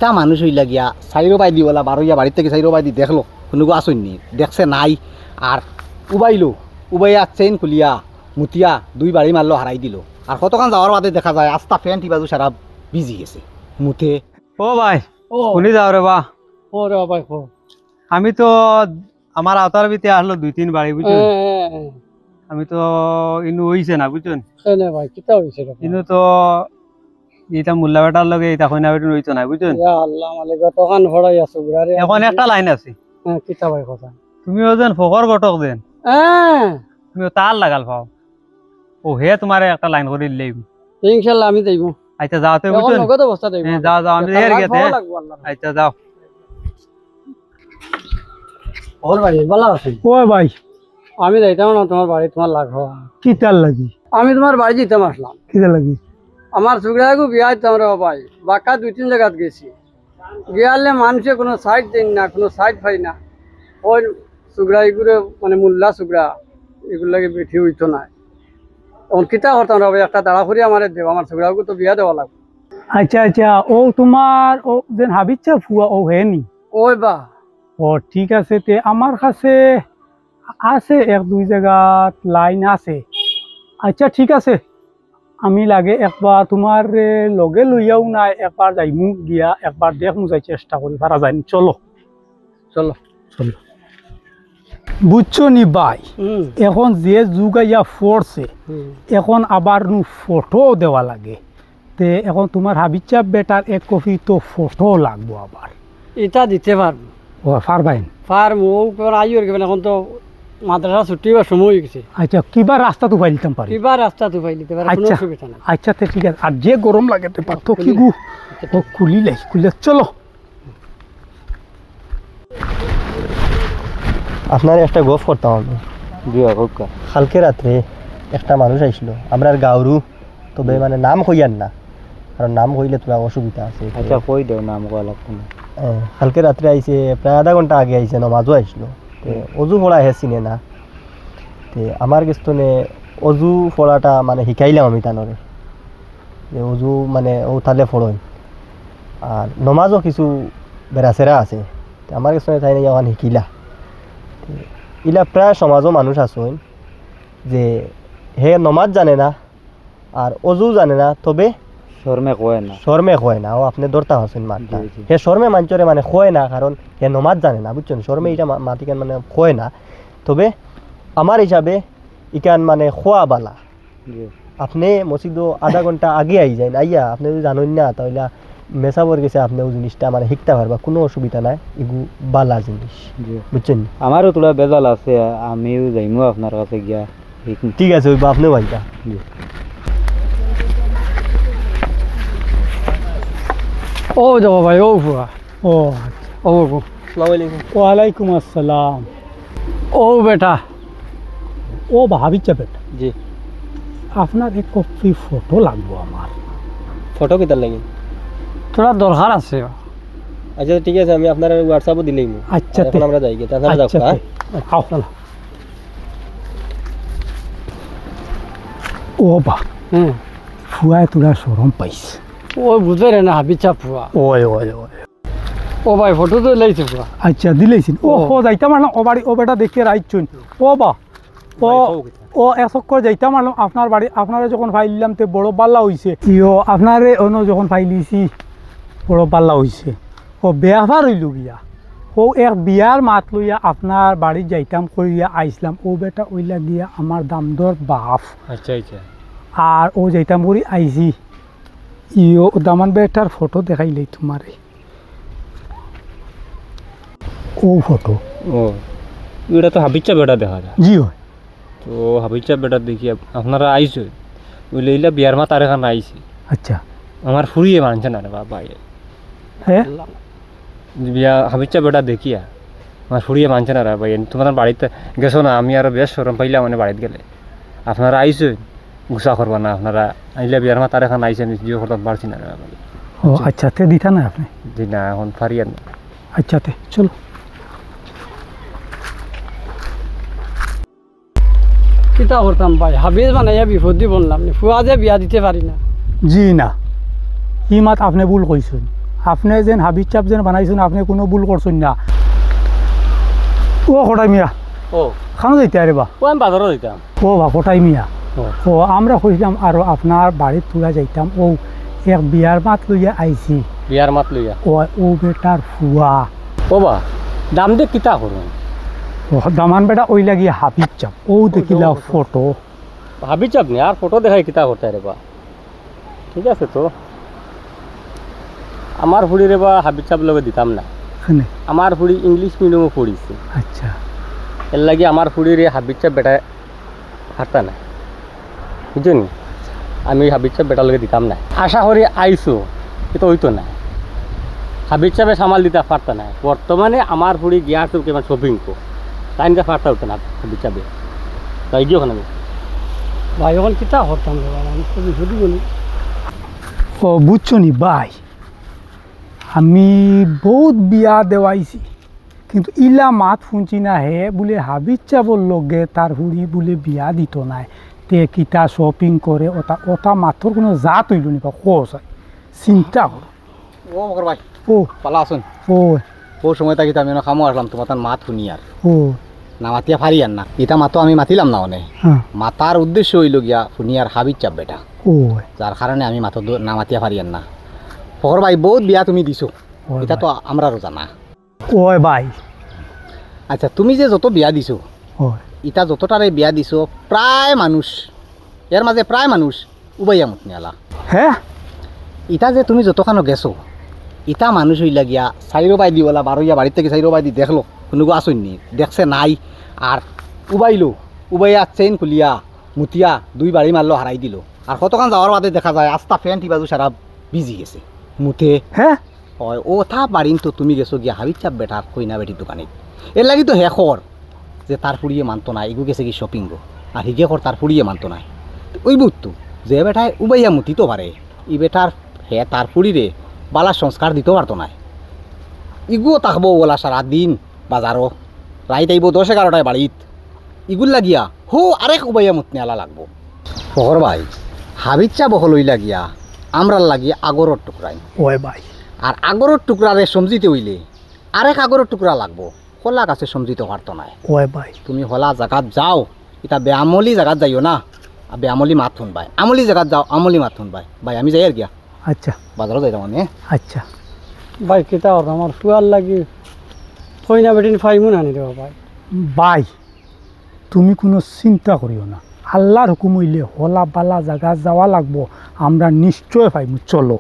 একটা মানুষ হইলা গিয়া চাইরো পাই দি বলা বারোইয়া বাড়ির থেকে চাইরো পাই দি দেখলো কোনো আসুন নি দেখছে নাই আর উবাইয়া চেইন খুলিয়া মুতিয়া 2 বাড়ি মারলো হারাই দিল আর কতক্ষণ যাওয়ার বাদে দেখা যায় আস্তা ফ্যান টিবাজু সারা বিজি গেছে মুতে। ও ভাই শুনি যাও রে বা ও রে ভাই আমি তো আমার আওতার ভিতরে আসলো 2-3 বাড়ি বুঝছেন আমি তো ইনু হইছে না বুঝছেন না ভাই কিতা হইছে ইনু তো এটা মুল্লা বেটার লগে এটা কইনা বেটন হইতো না বুঝছেন ইয়া আল্লাহ মালিক দোকান ভরাই আছে গুড়ারে এখন একটা লাইন আছে কিতা ভাই কথা তুমি ওজন ফকর গটক দেন তুমি তার লাগাল পাও ও হে তোমারে একটা লাইন করে দিলেই ইনশাআল্লাহ আমি যাইবো। আচ্ছা যাওতে বুঝছেন নগদ অবস্থা দেব যাও যাও আমি হের গেতে আচ্ছা যাও ওর ভাই ভালো আছে ও ভাই আমি যাইতাম না তোমার বাড়ি তোমার লাগ হওয়া কিতার লাগি আমি তোমার বাড়ি যেতাম আসলাম কিতার লাগি আমার সুগড়াগু বিয়া দিতাম রে ভাই বাক্কা 2-3 জায়গাত গেছি গিয়ালে মানুষে কোনো সাইড দেন না কোনো সাইড পাই না ওই সুগড়াইগুলো মানে মুল্লা সুগড়া এগুলো লাগে বেঠি হইতো না তখন কিতা করতাম রে ভাই একটা দাঁড়া করি আমার দেব আমার সুগড়াগু তো বিয়া দেওয়া লাগবে। আচ্ছা আচ্ছা ও তোমার ও যেন হাবিচ্ছা ফুয়া ও হেনি ওই বা ও ঠিক আছে তে আমার কাছে আছে 1-2 জায়গাত লাইন আছে। আচ্ছা ঠিক আছে আমি লাগে একবার তোমার লগে লইয়াও নাই একবার যাইমু গিয়া একবার দেখমু যাই চেষ্টা করি পারা যায় চলো চলো চলো বুঝছো নি ভাই এখন যে যুগ আইয়া পড়ছে এখন আবার নু ফটো দেওয়া লাগে তে এখন তোমার হাবিচ্ছা বেটার 1 কপি তো ফটো লাগবো আবার এটা দিতে পারবো ও পারবাইন পারবো আইয়র গেবেন এখন তো মাদ্রাসা ছুটি বা সময় হয়ে গেছে। আচ্ছা কিবা রাস্তা তো পাই দিতাম পারি কিবা রাস্তা তো পাই দিতে পারে কোনো আচ্ছা অসুবিধা নাই। আচ্ছা তে ঠিক আছে আর যে গরম লাগে তে পারতো কি গু ও খুলে চলো আপনার একটা গপ করতাম আমি কালকে রাত্রে একটা মানুষ আইছিল আমরা গাঁরু তবে মানে নাম কইয়ার না কারণ নাম কইলে তোমার অসুবিধা আছে। আচ্ছা কই দেও নাম কয়া লাগতো না। কালকে রাত্রে আইছে প্রায় আধা ঘন্টা আগে আইছে নমাজও আইসলো অজু পড়া হে চিনে না তে আমার গেস্তনে অজু পড়াটা মানে শিকাইলাম আমি তানরে যে অজু মানে ও তালে ফড়ই আর নমাজও কিছু বেড়াচেরা আছে আমার গেস্তনে তাই নাই এখন শিকিলা ইলা প্রায় সমাজও মানুষ আছেন যে হে নমাজ জানে না আর অজু জানে না তবে শর্মে কয় না ও আপনি দরতা হচ্ছেন মানটা হে শর্মে মাঞ্চরে মানে কয় না কারণ হে নমাজ জানে না বুঝছেন শর্মে এটা মাতিকান মানে কয় না তবে আমার হিসাবে ইকান মানে খোয়া বালা আপনি মসজিদও আধা ঘন্টা আগে আই যায় আইয়া আপনি যদি জানেন না তাহলে মেসাবর গেছে আপনি ওই জিনিসটা মানে শিখতে পারবা কোনো অসুবিধা নাই এগু বালা জিনিস বুঝছেন। আমারও তোলা বেজাল আছে আমিও যাইমু আপনার কাছে গিয়া ঠিক আছে ওই আপনিও ভাইটা ও যাবো ভাই ও ফুয়া ও ও আসসালামু আলাইকুম। ওয়ালাইকুম আসসালাম ও বেটা ও হাবিচ্ছা বেটা জি আপনার 1 কপি ফটো লাগবো আমার ফটো কিতার লাগে তোরা দরকার আছে। আচ্ছা ঠিক আছে আমি আপনার হোয়াটসঅ্যাপে দিলেই আচ্ছা এখন আমরা যাই গে তাহলে যাও হ্যাঁ আও ও বা ফুয়ায় তোরা শরম পাইছে ওই বুঝে রে না হাবিচা ফুয়া ওই ওই ওই ও ভাই ফটো তো লাইছে ফুয়া আচ্ছা দিলেইছিন ও হো যাইতাম না ও বাড়ি ও বেটা দেখে রাইছুন ও বা ও এক চক্কর যাইতাম আপনার বাড়ি আপনারা যখন ফাইলাম তে বড় পাল্লা হইছে ইও আপনারে অন্য যখন ফাইলিছি বড় পাল্লা হইছে ও বেয়াফার হইল গিয়া ও এক বিয়ার মাত লইয়া আপনার বাড়ি যাইতাম করিয়া আইসলাম ও বেটা ওইলা গিয়া আমার দামদর বাপ আচ্ছা আচ্ছা আর ও যাইতাম করি আইছি ইও দামান বেটার ফটো দেখাইলে তোমারে ও ফটো ও এটা তো হাবিচ্ছা বেটা দেখা যায় জি হয় তো হাবিচ্ছা বেটা দেখি আপনারা আইসো বুঝলে এইলা বিয়ার মা তার এখানে আইসি আচ্ছা আমার ফুরিয়ে মানছে না রে বাবা হ্যাঁ বিয়া হাবিচ্ছা বেটা দেখিয়া আমার ফুরিয়ে মানছে না রে ভাই তোমার বাড়িতে গেছো না আমি আরো বেশ সরম পাইলাম মানে বাড়িতে গেলে আপনারা আইসো গুছা করবা না আপনারা আইলে বিয়ার মা তার এখানে আইসেন জিও করতে পারছি না রে বাবা ও আচ্ছা তে দিতা না আপনি জি না এখন ফারিয়ার না আচ্ছা তে চলো কিতা করতাম ভাই হাবিজ বানাইয়া বিপদ দি বললাম ফুয়া যে বিয়া দিতে পারি না জি না ই মাত আপনি ভুল কইছেন আপনি যেন হাবিজ চাপ যেন বানাইছেন আপনি কোনো ভুল করছেন না ও কটাই মিয়া ও খানো যাইতে আরে বা ও আমি বাজারও দিতাম ও বা কটাই মিয়া ও ও আমরা কইলাম আর আপনার বাড়ির তুলা যাইতাম ও এক বিয়ার মাত লইয়া আইছি বিয়ার মাত লইয়া ও ও বেটার ফুয়া ও বা দাম দিয়ে কিতা করুন ও দামান বেটা ওই লাগিয়ে হাবিজ চাপ ও দেখিলা ফটো ভাবিছ আপনি আর ফটো দেখাই কিতা করতে রে বা ঠিক আছে তো আমার হুড়ি রে বা হাবিজ চাপ লগে দিতাম না এখানে আমার হুড়ি ইংলিশ মিডিয়ামে পড়িছে আচ্ছা এর লাগে আমার হুড়ির হাবিজ চাপ বেটা হারতা না বুঝছেন আমি হাবিজ চাপ বেটার লগে দিতাম না আশা করি আইসো কিন্তু হইতো না হাবিজ চাপে সামাল দিতে পারতা না বর্তমানে আমার হুড়ি গিয়া তো কেমন শপিং কো তাই নিতে পারতা হতো না হাবিজ চাপে তাই গিয়ে ওখানে ভাই এখন কিতা করতাম রে বাবা আমি তো বুঝি বলি ও বুঝছো নি ভাই আমি বহুত বিয়া দেওয়াইছি কিন্তু ইলা মাত শুনছি না হে বলে হাবিজ চাবর লগে তার হুড়ি বলে বিয়া দিত নাই তে কিতা শপিং করে ওটা ওটা মাত্র কোনো জাত হইল নি বা কোস চিন্তা কর ও মকর ভাই ও পালা আসুন ও ও সময় থাকি আমি খামো আসলাম তোমার তার মাত শুনি আর ও না মাতিয়া ফারি আর না এটা মাতো আমি মাতিলাম না অনে হ্যাঁ মাতার উদ্দেশ্য হইল গিয়া ফুনিয়ার হাবিজ চাপ বেটা ও যার কারণে আমি মাতো না মাতিয়া ফারি আর না ফখর ভাই বহুত বিয়া তুমি দিছো ওই এটা তো আমরারও জানা ওই ভাই আচ্ছা তুমি যে যত বিয়া দিছো ওই ইটা যতটারে বিয়া দিছো প্রায় মানুষ এর মাঝে প্রায় মানুষ উবাইয়া মুত নিয়ালা হ্যাঁ ইটা যে তুমি যতখানো গেছো ইটা মানুষ হইলা গিয়া চাইরো বাই দিওলা বারোইয়া বাড়ির থেকে চাইরো বাই দি দেখলো কোনো আসুন নি দেখছে নাই আর উবাইলো উবাইয়া চেইন খুলিয়া মুতিয়া দুই বাড়ি মারলো হারাই দিল আর কতক্ষণ যাওয়ার বাদে দেখা যায় আস্তা ফ্যান টিবাজু সারা বিজি গেছে মুতে হ্যাঁ হয় ও থা বাড়িন তো তুমি গেছো গিয়া হাবিজ চাপ বেটার কইনা বেটি দোকানে এর লাগি তো হেখর যে তার ফুড়িয়ে মানতো না এগু গেছে কি শপিং গো আর হিগে কর তার ফুড়িয়ে মানতো না ওই বুঝতো যে বেটায় উবাইয়া মুতি তো পারে ই বেটার হে তার ফুড়িরে বালার সংস্কার দিতেও পারতো না ইগুও থাকবো ওলা সারা দিন বাজারও রাইত আইব 10-11টায় বাড়িত ইগুল লাগিয়া হো আরেক উবাইয়া মুতনি আলা লাগবো শহর ভাই হাবিচ্ছা বহল হইলা গিয়া আমরার লাগিয়ে আগরের টুকরাই ওই ভাই আর আগরের টুকরারে সমজিতে হইলে আরেক আগরের টুকরা লাগবো হলা কাছে সমজিতে পারতো না ওই ভাই তুমি হলা জায়গাত যাও এটা বেআমলি জায়গাত যাইও না আর বেআমলি মাত শুনবাই আমলি জায়গাত যাও আমলি মাত শুনবাই ভাই আমি যাই আর গিয়া আচ্ছা বাজারও যাই মানে আচ্ছা ভাই কিতা করতাম আমার ফুয়ার লাগি কইনা বেটিন ফাইমু না নি রে ভাই ভাই তুমি কোনো চিন্তা করিও না আল্লাহর হুকুম হইলে হলা বালা জায়গা যাওয়া লাগবো আমরা নিশ্চয় পাইমু চলো